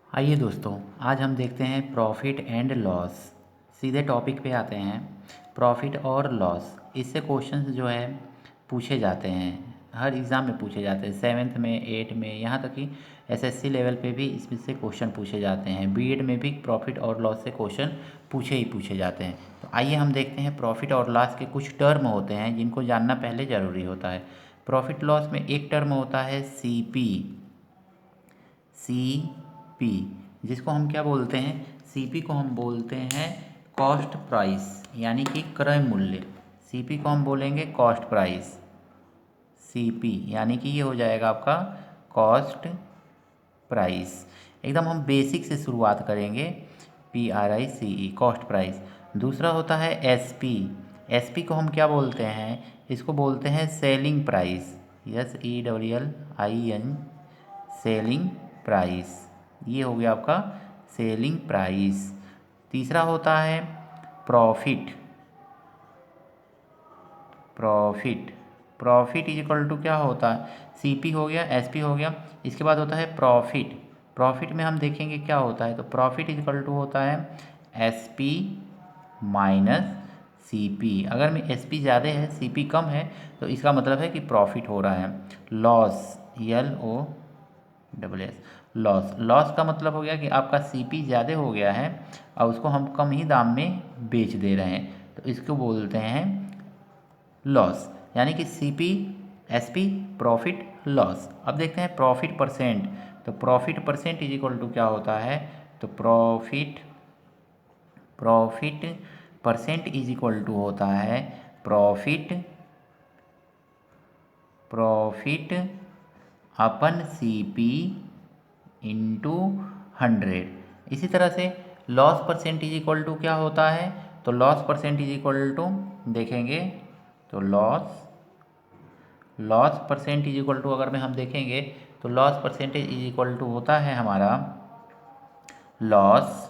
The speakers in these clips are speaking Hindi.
आइए दोस्तों, आज हम देखते हैं प्रॉफिट एंड लॉस। सीधे टॉपिक पे आते हैं। प्रॉफिट और लॉस, इससे क्वेश्चंस जो है पूछे जाते हैं, हर एग्ज़ाम में पूछे जाते हैं, 7th में, 8 में, यहाँ तक कि एसएससी लेवल पे भी इसमें से क्वेश्चन पूछे जाते हैं। बीएड में भी प्रॉफिट और लॉस से क्वेश्चन पूछे जाते हैं। तो आइए हम देखते हैं प्रॉफिट और लॉस के कुछ टर्म होते हैं जिनको जानना पहले ज़रूरी होता है। प्रॉफिट लॉस में एक टर्म होता है सीपी, जिसको हम क्या बोलते हैं, सीपी को हम बोलते हैं कॉस्ट प्राइस, यानी कि क्रय मूल्य। सीपी को हम बोलेंगे कॉस्ट प्राइस, सीपी यानी कि ये हो जाएगा आपका कॉस्ट प्राइस। एकदम हम बेसिक से शुरुआत करेंगे, PRICE, कॉस्ट प्राइस। दूसरा होता है एसपी। एसपी को हम क्या बोलते हैं, इसको बोलते हैं selling price, SELLIN, selling price. ये हो गया आपका सेलिंग प्राइस। तीसरा होता है profit. Profit is equal to क्या होता है, सीपी हो गया, एसपी हो गया, इसके बाद होता है प्रॉफिट। प्रॉफिट में हम देखेंगे क्या होता है, तो प्रॉफिट इज इक्वल टू होता है एसपी माइनस सीपी। अगर में एसपी ज़्यादा है, सीपी कम है, तो इसका मतलब है कि प्रॉफिट हो रहा है। लॉस, LOSS, लॉस का मतलब हो गया कि आपका सीपी ज़्यादा हो गया है और उसको हम कम ही दाम में बेच दे रहे हैं, तो इसको बोलते हैं लॉस। यानी कि सीपी, एसपी, प्रॉफिट, लॉस। अब देखते हैं प्रॉफिट परसेंट। तो profit percent is equal to क्या होता है, तो profit percent is equal to होता है प्रॉफिट अपन सीपी इंटू 100। इसी तरह से loss percent is equal to क्या होता है, तो loss percent is equal to देखेंगे, तो loss percent is equal to अगर में हम देखेंगे, तो loss percentage is equal to होता है हमारा लॉस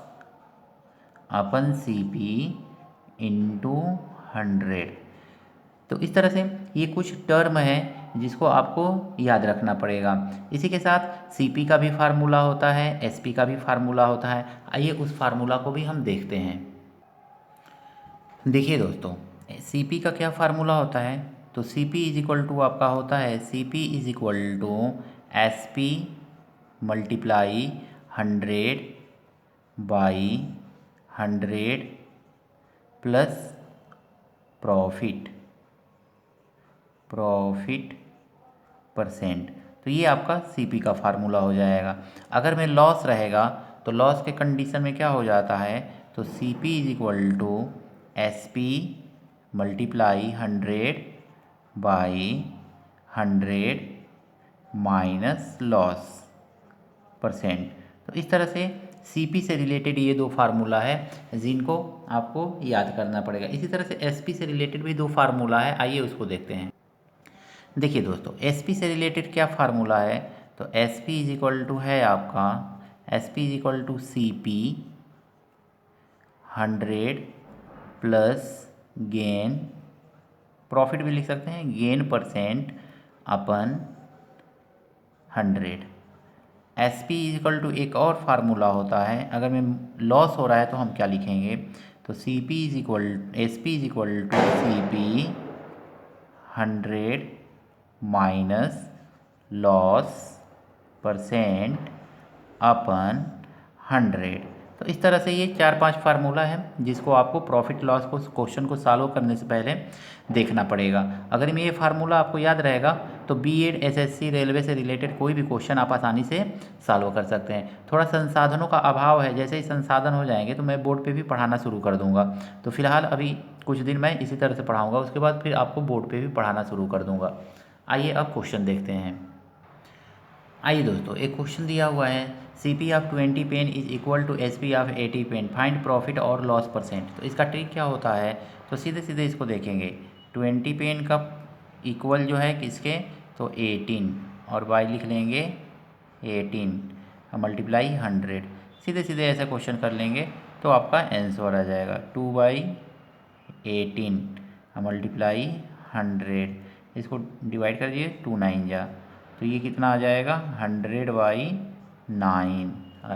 अपन सीपी इंटू 100। तो इस तरह से ये कुछ टर्म है जिसको आपको याद रखना पड़ेगा। इसी के साथ सीपी का भी फार्मूला होता है, एसपी का भी फार्मूला होता है। आइए उस फार्मूला को भी हम देखते हैं। देखिए दोस्तों, सीपी का क्या फार्मूला होता है, तो सीपी इज इक्वल टू आपका होता है CP is equal to SP multiply 100/100 plus profit percent. तो ये आपका सीपी का फार्मूला हो जाएगा। अगर में लॉस रहेगा, तो लॉस के कंडीशन में क्या हो जाता है, तो CP is equal to SP multiply 100/100 minus loss percent. तो इस तरह से सीपी से रिलेटेड ये दो फार्मूला है जिनको आपको याद करना पड़ेगा। इसी तरह से एसपी से रिलेटेड भी दो फार्मूला है, आइए उसको देखते हैं। देखिए दोस्तों, एसपी से रिलेटेड क्या फार्मूला है, तो एसपी इज इक्वल टू है आपका SP is equal to CP 100 plus gain, profit भी लिख सकते हैं, gain percent upon 100। S P is equal to एक और फार्मूला होता है, अगर में लॉस हो रहा है तो हम क्या लिखेंगे, तो C P is equal S P is equal to C P 100 minus loss percent upon 100। तो इस तरह से ये 4-5 फार्मूला है जिसको आपको प्रॉफिट लॉस को क्वेश्चन को सॉल्व करने से पहले देखना पड़ेगा। अगर में ये फार्मूला आपको याद रहेगा, तो बीएड, एसएससी, रेलवे से रिलेटेड कोई भी क्वेश्चन आप आसानी से सॉल्व कर सकते हैं। थोड़ा संसाधनों का अभाव है, जैसे ही संसाधन हो जाएंगे तो मैं बोर्ड पे भी पढ़ाना शुरू कर दूंगा। तो फिलहाल अभी कुछ दिन मैं इसी तरह से पढ़ाऊँगा, उसके बाद फिर आपको बोर्ड पे भी पढ़ाना शुरू कर दूँगा। आइए अब क्वेश्चन देखते हैं। आइए दोस्तों, एक क्वेश्चन दिया हुआ है, CP of 20 pen is equal to SP of 80 pen, find profit और लॉस परसेंट। तो इसका ट्रिक क्या होता है, तो सीधे सीधे इसको देखेंगे। 20 पेन का इक्वल जो है किसके, तो 18, और बाई लिख लेंगे 18 मल्टीप्लाई 100। सीधे सीधे ऐसा क्वेश्चन कर लेंगे तो आपका आंसर आ जाएगा 2/18 मल्टीप्लाई 100। इसको डिवाइड कर दिए, 2 9 जा, तो ये कितना आ जाएगा 100/9।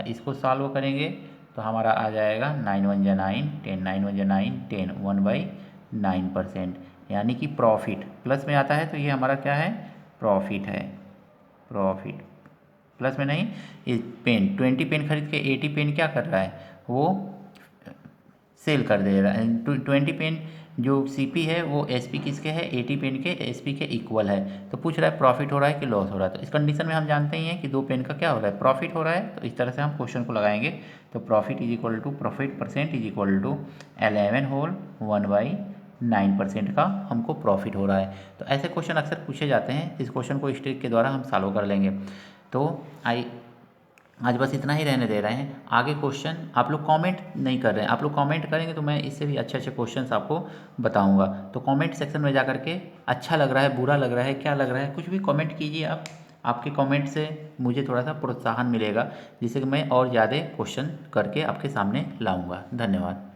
इसको सॉल्व करेंगे तो हमारा आ जाएगा 9 1 जा 9 10 9 1 जा 9 10 1/9%, यानी कि प्रॉफिट प्लस में आता है तो ये हमारा क्या है, प्रॉफिट है। प्रॉफिट प्लस में नहीं, इस पेन 20 पेन खरीद के 80 पेन क्या कर रहा है, वो सेल कर दे रहा है। 20 पेन जो सीपी है वो एसपी किसके है, 80 पेन के एसपी के इक्वल है। तो पूछ रहा है प्रॉफिट हो रहा है कि लॉस हो रहा है। तो इस कंडीशन में हम जानते ही हैं कि 2 पेन का क्या हो रहा है, प्रॉफिट हो रहा है। तो इस तरह से हम क्वेश्चन को लगाएंगे। तो profit is equal to profit percent is equal to 11 whole 1/9% का हमको प्रॉफिट हो रहा है। तो ऐसे क्वेश्चन अक्सर पूछे जाते हैं। इस क्वेश्चन को इस ट्रिक के द्वारा हम सॉल्व कर लेंगे। तो आज बस इतना ही रहने दे रहे हैं। आगे क्वेश्चन आप लोग कमेंट नहीं कर रहे हैं, आप लोग कमेंट करेंगे तो मैं इससे भी अच्छे अच्छे क्वेश्चंस आपको बताऊंगा। तो कमेंट सेक्शन में जा करके अच्छा लग रहा है, बुरा लग रहा है, क्या लग रहा है, कुछ भी कमेंट कीजिए आप। आपके कमेंट से मुझे थोड़ा सा प्रोत्साहन मिलेगा, जिससे कि मैं और ज़्यादा क्वेश्चन करके आपके सामने लाऊंगा। धन्यवाद।